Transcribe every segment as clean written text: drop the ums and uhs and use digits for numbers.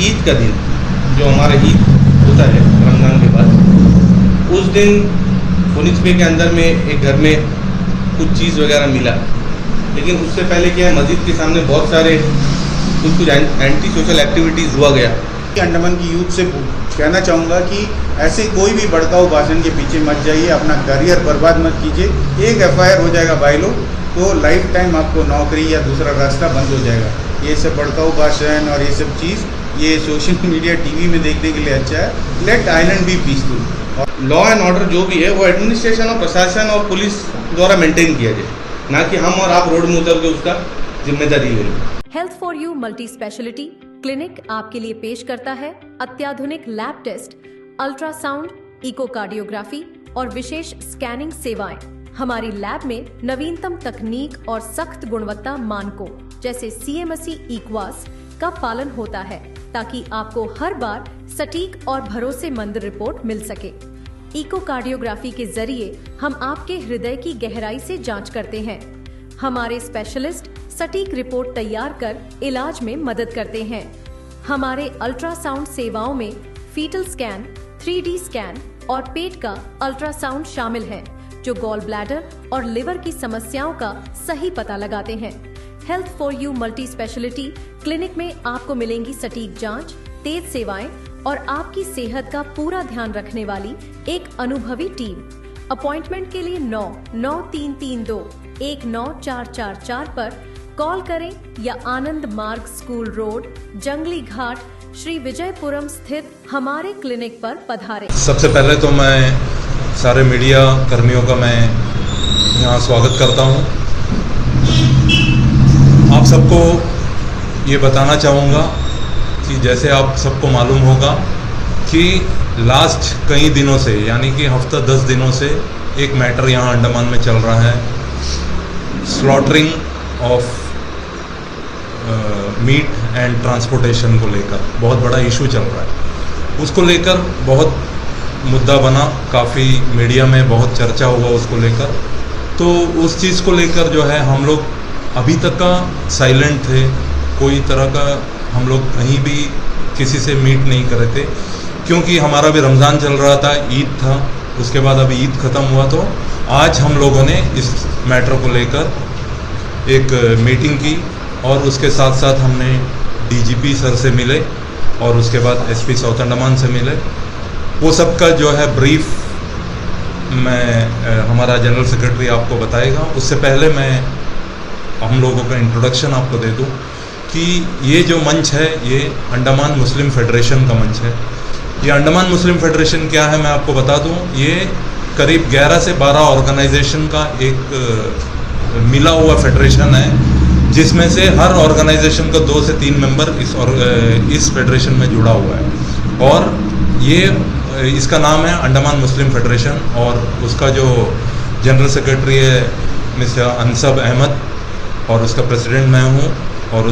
ईद का दिन जो हमारा ईद होता है रमज़ान के बाद, उस दिन फोनिक्स बे के अंदर में एक घर में कुछ चीज़ वगैरह मिला। लेकिन उससे पहले क्या है, मस्जिद के सामने बहुत सारे कुछ एंटी सोशल एक्टिविटीज़ हुआ गया। अंडमान की यूथ से कहना चाहूँगा कि ऐसे कोई भी भड़काऊ भाषण के पीछे मत जाइए, अपना करियर बर्बाद मत कीजिए। एक FIR हो जाएगा भाई लोग तो लाइफ टाइम आपको नौकरी या दूसरा रास्ता बंद हो जाएगा। ये सब भड़काऊ भाषण और ये सब चीज़ ये सोशल मीडिया TV में देखने के लिए अच्छा है। Let island be peaceful. और लॉ एंड ऑर्डर जो भी है वो एडमिनिस्ट्रेशन और प्रशासन और पुलिस द्वारा मेंटेन किया जाए, ना कि हम और आप रोड में उतर के उसका जिम्मेदारी ले लें। Health for you multi speciality clinic आपके लिए पेश करता है अत्याधुनिक लैब टेस्ट, अल्ट्रासाउंड, इकोकार्डियोग्राफी और विशेष स्कैनिंग सेवाएं। हमारी लैब में नवीनतम तकनीक और सख्त गुणवत्ता मानकों जैसे CMSE इक्वास का पालन होता है, ताकि आपको हर बार सटीक और भरोसेमंद रिपोर्ट मिल सके। इकोकार्डियोग्राफी के जरिए हम आपके हृदय की गहराई से जांच करते हैं। हमारे स्पेशलिस्ट सटीक रिपोर्ट तैयार कर इलाज में मदद करते हैं। हमारे अल्ट्रासाउंड सेवाओं में फीटल स्कैन, 3D स्कैन और पेट का अल्ट्रासाउंड शामिल है, जो गॉल ब्लैडर और लिवर की समस्याओं का सही पता लगाते हैं। Health for you multi speciality clinic में आपको मिलेंगी सटीक जांच, तेज सेवाएं और आपकी सेहत का पूरा ध्यान रखने वाली एक अनुभवी टीम। अपॉइंटमेंट के लिए 99332-19444 पर कॉल करें या आनंद मार्ग स्कूल रोड, जंगली घाट, श्री विजयपुरम स्थित हमारे क्लिनिक पर पधारें। सबसे पहले तो मैं सारे मीडिया कर्मियों का मैं यहाँ स्वागत करता हूँ। आप सबको ये बताना चाहूँगा कि जैसे आप सबको मालूम होगा कि लास्ट कई दिनों से, यानी कि हफ्ता 10 दिनों से एक मैटर यहाँ अंडमान में चल रहा है, slaughtering of meat and transportation को लेकर बहुत बड़ा इशू चल रहा है। उसको लेकर बहुत मुद्दा बना, काफ़ी मीडिया में बहुत चर्चा हुआ उसको लेकर। तो उस चीज़ को लेकर जो है हम लोग अभी तक का साइलेंट थे, कोई तरह का हम लोग कहीं भी किसी से मीट नहीं कर रहे थे, क्योंकि हमारा भी रमज़ान चल रहा था, ईद था, उसके बाद अभी ईद ख़त्म हुआ। तो आज हम लोगों ने इस मैटर को लेकर एक मीटिंग की और उसके साथ साथ हमने DGP सर से मिले और उसके बाद SP साउथ अंडमान से मिले। वो सब का जो है ब्रीफ हमारा जनरल सेक्रेटरी आपको बताएगा। उससे पहले मैं हम लोगों का इंट्रोडक्शन आपको दे दूं कि ये जो मंच है ये अंडमान मुस्लिम फेडरेशन का मंच है। ये अंडमान मुस्लिम फेडरेशन क्या है मैं आपको बता दूं, ये करीब 11 से 12 ऑर्गेनाइजेशन का एक मिला हुआ फेडरेशन है, जिसमें से हर ऑर्गेनाइजेशन का 2 से 3 मेंबर इस फेडरेशन में जुड़ा हुआ है। और ये इसका नाम है अंडमान मुस्लिम फेडरेशन और उसका जो जनरल सेक्रेटरी है मिस्टर अनसब अहमद और उसका प्रेसिडेंट मैं हूँ। और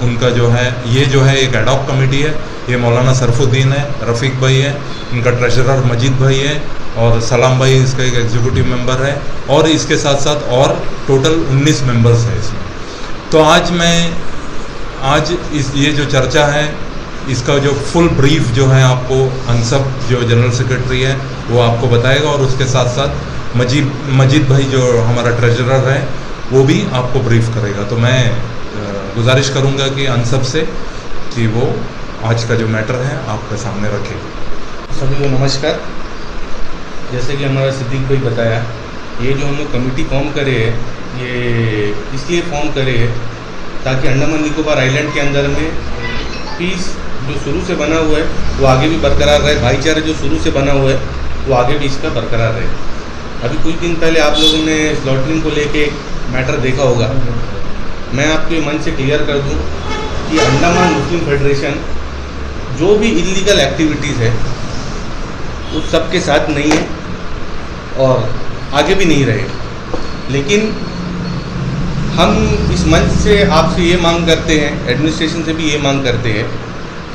उनका जो है ये जो है एक एडॉक कमेटी है, ये मौलाना सरफुद्दीन है, रफ़ीक भाई है, इनका ट्रेजरर मजीद भाई है और सलाम भाई इसका एक एग्जीक्यूटिव मेंबर है और इसके साथ साथ और टोटल 19 मेंबर्स हैं इसमें। तो आज ये जो चर्चा है इसका जो फुल ब्रीफ जो है आपको अनसब जो जनरल सेक्रेटरी है वो आपको बताएगा और उसके साथ साथ मजीद भाई जो हमारा ट्रेजरर है वो भी आपको ब्रीफ करेगा। तो मैं गुजारिश करूंगा कि अनसब से कि वो आज का जो मैटर है आपके सामने रखे। सभी को नमस्कार। जैसे कि हमारा सिद्दीक भाई बताया, ये जो हम लोग कमेटी फॉर्म करे है ये इसलिए फॉर्म करे है ताकि अंडमान निकोबार आइलैंड के अंदर में पीस जो शुरू से बना हुआ है वो आगे भी बरकरार रहे, भाईचारा जो शुरू से बना हुआ है वो आगे भी इसका बरकरार रहे। अभी कुछ दिन पहले आप लोगों ने स्लॉटरिंग को लेके मैटर देखा होगा। मैं आपके मन से क्लियर कर दूं कि अंडमान मुस्लिम फेडरेशन जो भी इलीगल एक्टिविटीज़ है उस सब के साथ नहीं है और आगे भी नहीं रहे। लेकिन हम इस मंच से आपसे ये मांग करते हैं, एडमिनिस्ट्रेशन से भी ये मांग करते हैं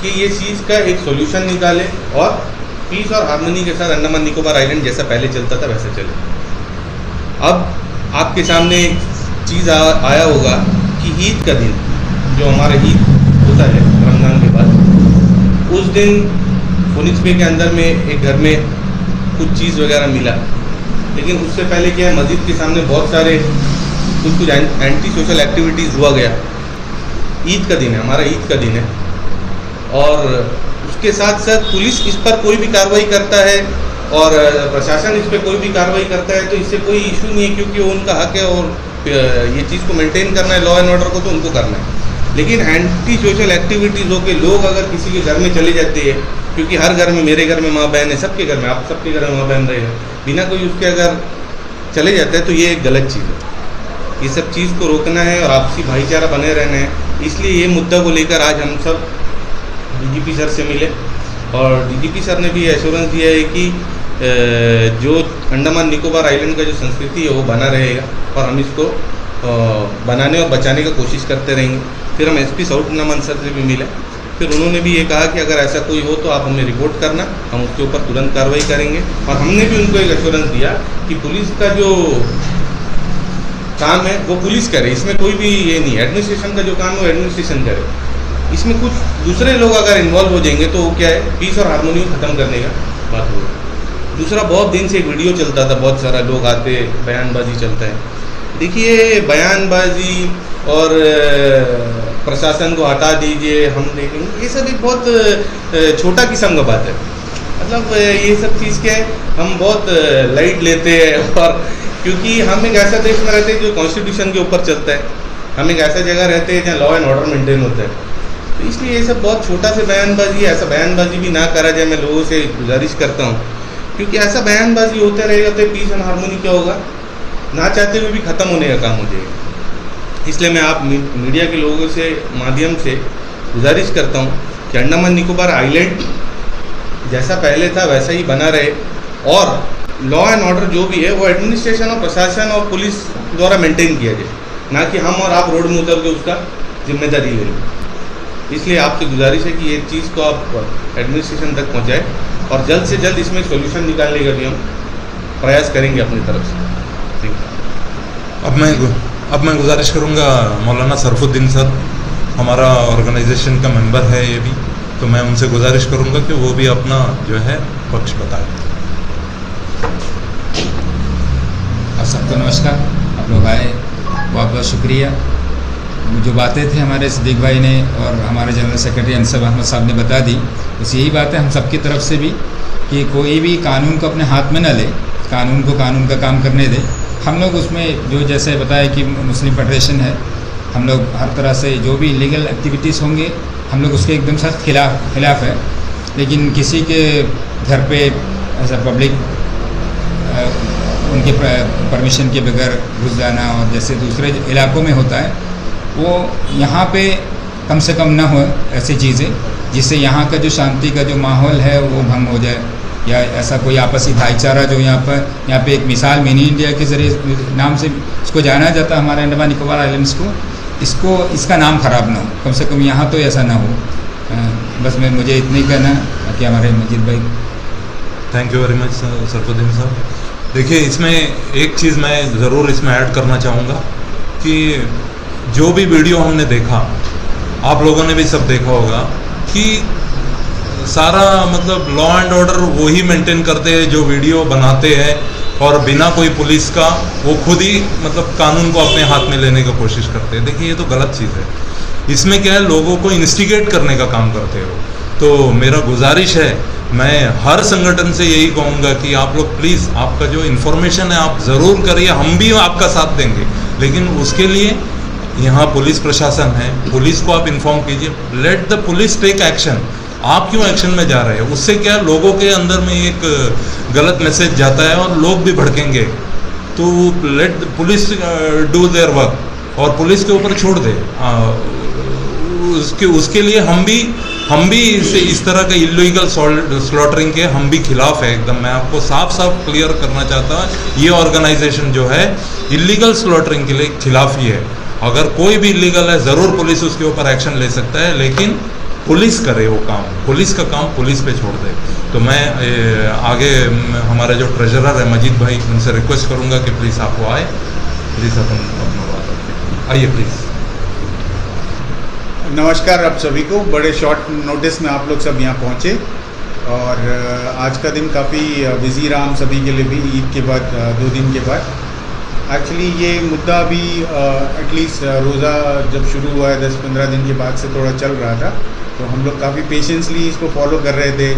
कि ये चीज़ का एक सॉल्यूशन निकाले और पीस और हार्मनी के साथ अंडमान निकोबार आइलैंड जैसा पहले चलता था वैसे चले। अब आपके सामने एक चीज़ आया होगा कि ईद का दिन जो हमारा ईद होता है रमज़ान के बाद, दिन फोनिक्स पे के अंदर में एक घर में कुछ चीज़ वगैरह मिला, लेकिन उससे पहले क्या है, मस्जिद के सामने बहुत सारे कुछ एंटी सोशल एक्टिविटीज़ हुआ गया। ईद का दिन है, हमारा ईद का दिन है, और उसके साथ साथ पुलिस इस पर कोई भी कार्रवाई करता है और प्रशासन इस पर कोई भी कार्रवाई करता है तो इससे कोई इशू नहीं है, क्योंकि वो उनका हक है और ये चीज़ को मेंटेन करना है, लॉ एंड ऑर्डर को तो उनको करना है। लेकिन एंटी सोशल एक्टिविटीज़ हो के लोग अगर किसी के घर में चले जाते हैं, क्योंकि हर घर में, मेरे घर में माँ बहन है, सबके घर में, आप सबके घर में माँ बहन रहेगा, बिना कोई उसके अगर चले जाते हैं तो ये एक गलत चीज़ है। ये सब चीज़ को रोकना है और आपसी भाईचारा बने रहना है। इसलिए ये मुद्दा को लेकर आज हम सब डीजीपी सर से मिले और डीजीपी सर ने भी एश्योरेंस दिया है कि जो अंडमान निकोबार आइलैंड का जो संस्कृति है वो बना रहेगा और हम इसको बनाने और बचाने का कोशिश करते रहेंगे। फिर हम एसपी साउथ अंडमान सर से भी मिले, फिर उन्होंने भी ये कहा कि अगर ऐसा कोई हो तो आप हमें रिपोर्ट करना, हम उसके ऊपर तुरंत कार्रवाई करेंगे। और हमने भी उनको एक एश्योरेंस दिया कि पुलिस का जो काम है वो पुलिस करे, इसमें कोई भी ये नहीं है, एडमिनिस्ट्रेशन का जो काम है वो एडमिनिस्ट्रेशन करे। इसमें कुछ दूसरे लोग अगर इन्वॉल्व हो जाएंगे तो वो क्या है, पीस और हारमोनी ख़त्म करने का बात होगा। दूसरा, बहुत दिन से एक वीडियो चलता था, बहुत सारा लोग आते, बयानबाजी चलता है। देखिए, बयानबाजी और प्रशासन को हटा दीजिए, हम देखेंगे, ये सब एक बहुत छोटा किस्म का बात है। मतलब ये सब चीज़ क्या है, हम बहुत लाइट लेते हैं, और क्योंकि हम एक ऐसा देश में रहते हैं जो कॉन्स्टिट्यूशन के ऊपर चलता है, हम एक ऐसा जगह रहते हैं जहाँ लॉ एंड ऑर्डर मेंटेन होता है, तो इसलिए ये सब बहुत छोटा सा बयानबाजी है। ऐसा बयानबाजी भी ना करा जाए, मैं लोगों से गुजारिश करता हूँ, क्योंकि ऐसा बयानबाजी होते रहेगा तो पीस एंड हारमोनी क्या होगा, ना चाहते हुए भी ख़त्म होने का काम हो जाएगा। इसलिए मैं आप मीडिया के लोगों से माध्यम से गुजारिश करता हूँ कि अंडमान निकोबार आइलैंड जैसा पहले था वैसा ही बना रहे, और लॉ एंड ऑर्डर जो भी है वो एडमिनिस्ट्रेशन और प्रशासन और पुलिस द्वारा मेंटेन किया जाए, ना कि हम और आप रोड में उतर के उसका जिम्मेदारी ले लें। इसलिए आपसे गुजारिश है कि ये चीज़ को आप एडमिनिस्ट्रेशन तक पहुँचाएँ और जल्द से जल्द इसमें सोल्यूशन निकालने का भी हम प्रयास करेंगे अपनी तरफ से। अब मैं गुजारिश करूंगा, मौलाना सरफुद्दीन सर हमारा ऑर्गेनाइजेशन का मेंबर है ये भी, तो मैं उनसे गुजारिश करूंगा कि वो भी अपना जो है पक्ष बताएं। आप सबको नमस्कार। आप लोग आए, बहुत बहुत शुक्रिया। जो बातें थे हमारे सिद्दीक भाई ने और हमारे जनरल सेक्रेटरी अनसब अहमद साहब ने बता दी, बस यही बात है हम सबकी तरफ से भी कि कोई भी कानून को अपने हाथ में न ले, कानून को कानून का काम करने दे। हम लोग उसमें जो जैसे बताया कि मुस्लिम फेडरेशन है, हम लोग हर तरह से जो भी इलीगल एक्टिविटीज़ होंगे हम लोग उसके एकदम सख्त खिलाफ है। लेकिन किसी के घर पे ऐसा पब्लिक उनके परमिशन के बगैर घुस जाना और जैसे दूसरे इलाकों में होता है, वो यहाँ पे कम से कम ना हो ऐसी चीज़ें जिससे यहाँ का जो शांति का जो माहौल है वो भंग हो जाए, या ऐसा कोई आपसी भाईचारा जो यहाँ पे एक मिसाल मिनी इंडिया के ज़रिए नाम से इसको जाना जाता है हमारे अंडमान निकोबार आइलैंड्स को, इसका नाम ख़राब ना हो, कम से कम यहाँ तो ऐसा ना हो। बस मुझे इतना ही कहना है कि हमारे मजीद भाई। Thank you very much Sarfuddin sahab. देखिए, इसमें एक चीज़ मैं ज़रूर इसमें ऐड करना चाहूँगा कि जो भी वीडियो हमने देखा, आप लोगों ने भी सब देखा होगा कि सारा मतलब लॉ एंड ऑर्डर वो ही मेंटेन करते हैं जो वीडियो बनाते हैं, और बिना कोई पुलिस का वो खुद ही मतलब कानून को अपने हाथ में लेने की कोशिश करते हैं। देखिए, ये तो गलत चीज़ है। इसमें क्या है, लोगों को इंस्टिगेट करने का काम करते हो। तो मेरा गुजारिश है, मैं हर संगठन से यही कहूँगा कि आप लोग प्लीज़ आपका जो इन्फॉर्मेशन है आप ज़रूर करिए, हम भी आपका साथ देंगे, लेकिन उसके लिए यहाँ पुलिस प्रशासन है, पुलिस को आप इन्फॉर्म कीजिए। Let the police take action. आप क्यों एक्शन में जा रहे हैं? उससे क्या लोगों के अंदर में एक गलत मैसेज जाता है और लोग भी भड़केंगे। तो let police do their work, और पुलिस के ऊपर छोड़ दे। उसके लिए हम भी इस तरह के इलीगल स्लॉटरिंग के हम भी खिलाफ है एकदम। मैं आपको साफ क्लियर करना चाहता हूँ, ये ऑर्गेनाइजेशन जो है इलीगल स्लॉटरिंग के लिए खिलाफ ही है। अगर कोई भी इलीगल है ज़रूर पुलिस उसके ऊपर एक्शन ले सकता है, लेकिन पुलिस करे वो काम, पुलिस का काम पुलिस पे छोड़ दे। तो मैं आगे हमारे जो ट्रेजरर है मजीद भाई, उनसे रिक्वेस्ट करूँगा कि प्लीज़ आप वो आए, प्लीज़ अपन अपना बात रखें। आइए प्लीज़। नमस्कार आप सभी को। बड़े शॉर्ट नोटिस में आप लोग सब यहाँ पहुँचे और आज का दिन काफ़ी बिजी रहा हम सभी के लिए भी, ईद के बाद 2 दिन के बाद। एक्चुअली ये मुद्दा अभी एटलीस्ट रोज़ा जब शुरू हुआ है 10-15 दिन के बाद से थोड़ा चल रहा था, तो हम लोग काफ़ी पेशेंसली इसको फॉलो कर रहे थे।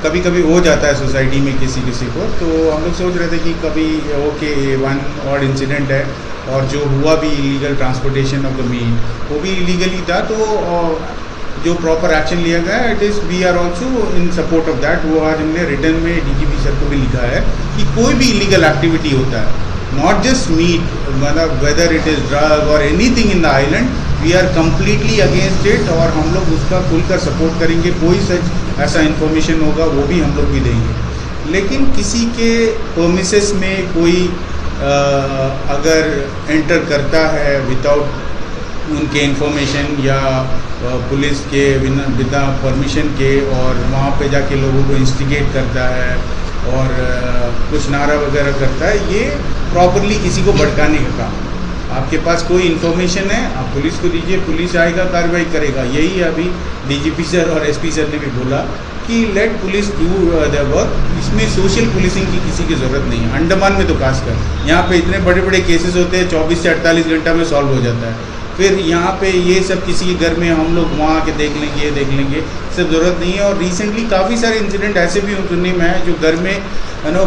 कभी कभी हो जाता है सोसाइटी में किसी को, तो हम लोग सोच रहे थे कि कभी ओके वन ऑड इंसिडेंट है और जो हुआ भी illegal transportation of the meat वो भी इलीगली था, तो जो प्रॉपर एक्शन लिया गया it is we are also in support of that. वो आज हमने रिटर्न में डीजीपी सर को भी लिखा है कि कोई भी इलीगल एक्टिविटी होता है, नॉट जस्ट मीट, मतलब वेदर इट इज़ ड्रग और anything in the island, we are completely against it और हम लोग उसका खुलकर सपोर्ट करेंगे। कोई सच ऐसा इन्फॉर्मेशन होगा वो भी हम लोग भी देंगे। लेकिन किसी के प्रोमिसेस में कोई अगर एंटर करता है विदाउट उनके इन्फॉर्मेशन या पुलिस के बिना परमिशन के और वहाँ पे जाके लोगों को इंस्टिगेट करता है और कुछ नारा वगैरह करता है, ये प्रॉपरली किसी को भड़काने का काम। आपके पास कोई इन्फॉर्मेशन है आप पुलिस को दीजिए, पुलिस आएगा कार्रवाई करेगा। यही अभी डीजीपी सर और एसपी सर ने भी बोला कि let police do their work. इसमें सोशल पुलिसिंग की किसी की ज़रूरत नहीं है। अंडमान में तो खासकर यहाँ पे इतने बड़े बड़े केसेस होते हैं 24 से 48 घंटा में सॉल्व हो जाता है। फिर यहाँ पे ये सब किसी के घर में हम लोग वहाँ के देख लेंगे, सब ज़रूरत नहीं है। और रिसेंटली काफ़ी सारे इंसिडेंट ऐसे भी सुनने में है जो घर में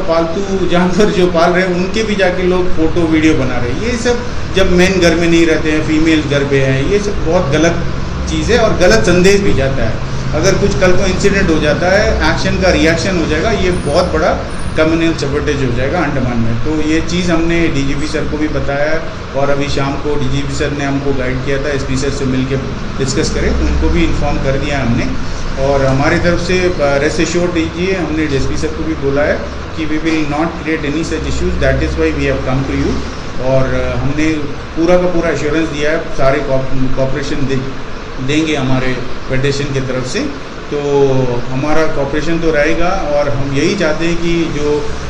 पालतू जानवर जो पाल रहे हैं उनके भी जाके लोग फ़ोटो वीडियो बना रहे हैं। ये सब जब मेन घर में नहीं रहते हैं, फीमेल घर पे हैं, ये सब बहुत गलत चीज़ है और गलत संदेश भी जाता है। अगर कुछ कल को इंसिडेंट हो जाता है, एक्शन का रिएक्शन हो जाएगा, ये बहुत बड़ा कम्युनल सबोटेज हो जाएगा अंडमान में। तो ये चीज़ हमने डीजीपी सर को भी बताया और अभी शाम को डीजीपी सर ने हमको गाइड किया था एसपी सर से मिलकर डिस्कस करें, तो उनको भी इन्फॉर्म कर दिया हमने। और हमारी तरफ से रेस्ट एश्योर्ड दीजिए, हमने एसपी सर को भी बोला है कि we will not create any such issues, that is why we have come to you. और हमने पूरा का पूरा एश्योरेंस दिया है, सारे कॉपरेशन देंगे हमारे फेडरेशन की तरफ से। तो हमारा कॉपरेशन तो रहेगा और हम यही चाहते हैं कि जो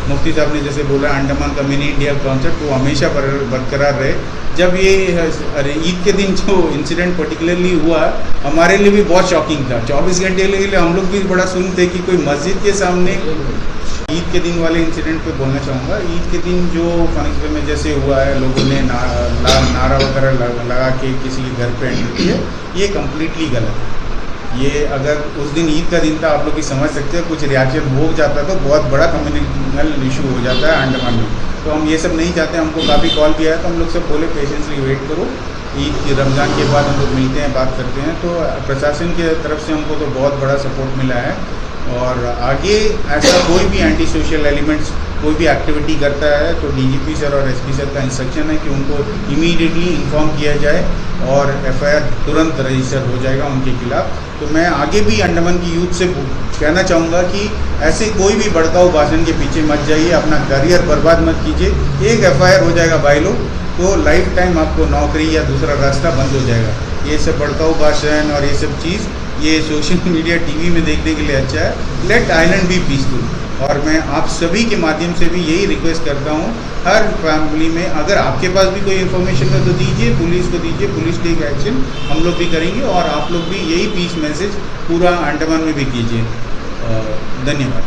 मुफ्ती साहब ने जैसे बोला अंडमान का मिनी इंडिया कॉन्सेप्ट वो हमेशा बरकरार रहे। जब ये ईद के दिन जो इंसिडेंट पर्टिकुलरली हुआ हमारे लिए भी बहुत शॉकिंग था। 24 घंटे के लिए हम लोग भी बड़ा सुनते कि कोई मस्जिद के सामने ईद के दिन वाले इंसिडेंट पे बोलना चाहूँगा। ईद के दिन जो फनक्स में जैसे हुआ है, लोगों ने नारा वगैरह लगा के किसी के घर पे एंटर किया, ये कम्प्लीटली गलत है। ये अगर उस दिन ईद का दिन था, आप लोग भी समझ सकते हैं, कुछ रिएक्शन हो जाता तो बहुत बड़ा कम्युनिकल इशू हो जाता है अंडमान में। तो हम ये सब नहीं चाहते। हमको काफ़ी कॉल किया है तो हम लोग सब बोले पेशेंसली वेट करो, ईद की रमज़ान के बाद हम लोग मिलते हैं, बात करते हैं। तो प्रशासन की तरफ से हमको तो बहुत बड़ा सपोर्ट मिला है और आगे ऐसा कोई भी एंटी सोशल एलिमेंट्स कोई भी एक्टिविटी करता है तो डीजीपी सर और एसपी सर का इंस्ट्रक्शन है कि उनको इमीडिएटली इन्फॉर्म किया जाए और एफआईआर तुरंत रजिस्टर हो जाएगा उनके खिलाफ। तो मैं आगे भी अंडमान की यूथ से कहना चाहूँगा कि ऐसे कोई भी भड़काऊ भाषण के पीछे मत जाइए, अपना करियर बर्बाद मत कीजिए। एक एफआईआर हो जाएगा भाई लोग तो लाइफ टाइम आपको नौकरी या दूसरा रास्ता बंद हो जाएगा। ये सब भड़काऊ भाषण और ये सब चीज़ ये सोशल मीडिया टीवी में देखने के लिए अच्छा है। Let island be peaceful. और मैं आप सभी के माध्यम से भी यही रिक्वेस्ट करता हूँ, हर फैमिली में अगर आपके पास भी कोई इन्फॉर्मेशन है तो दीजिए, पुलिस को दीजिए, पुलिस टेक एक्शन, हम लोग भी करेंगे। और आप लोग भी यही पीस मैसेज पूरा अंडमान में भी कीजिए। धन्यवाद।